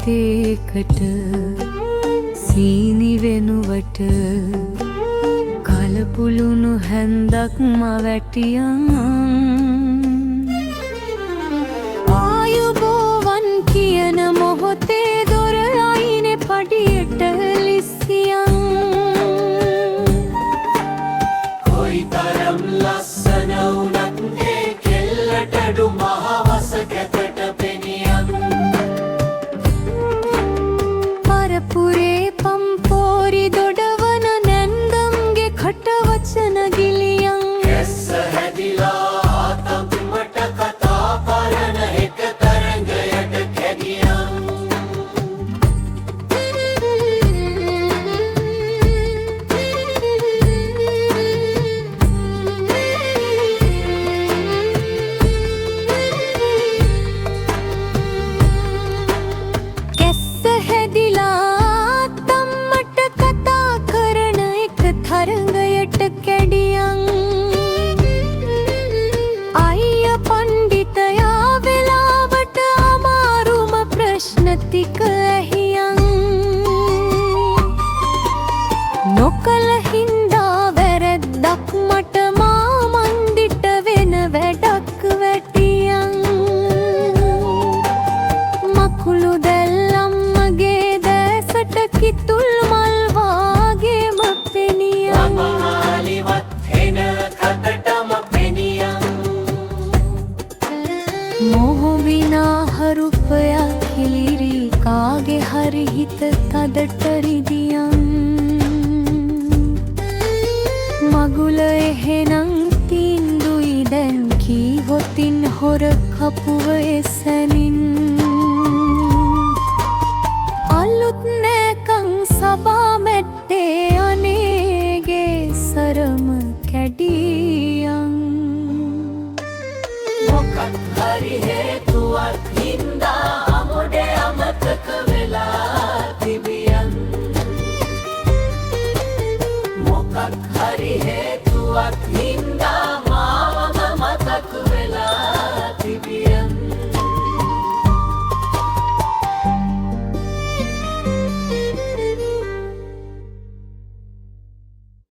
තේකට සීනි වෙනුවට කලපුළුණු හැන්දක් මවැටියන් ආයුබෝවන් කියන මොහොතේ දොර අයිනේ පඩියට ලිස්සියන් කොයිතරම් ලස්සන වුණත් ඒ කෙල්ලට ඩුමහවස කැතට පෙනියන් පරපුරේ පම්පෝරි දොඩවන නැන්දම්ගේ කටවචන ගිලියන් කැස්ස හැදිලා ආතම්මට කතා පරන එක තරංගයට කැඩියන් කැස්ස හැදිලා තම්මට කතා කරන එක තරංගයට කැඩියන් අයියා පණ්ඩිතයා වෙලාවට අමාරුම ප්‍රශ්න ටික ඇහියන් නොකල හින්දා වැරද්දක් මට මාමන්දිට වෙන වැඩක් වැටියන් මකුළු දැල්ලම්මගේ දැසට කිතුල් මල් වාගේම පෙනියන් මහාලිවත් හෙන කටටම පෙනියන් මොහ විනාහරුපයක් කිලිරි කාගේ හරි හිත තදට රිදියන් මගුල එහෙනම් තීන්දුයි දැන් කීවොතින් හොර කපුව එසැනින් අලුත් නෑකං සබා මැට්ටේ අනේගේ සරම කැඩියන් මොකක් හරි හේතුවක් හින්දා අමුඩේ අමතක වෙලා තිබියන් මොකක් හරි හේතුවක්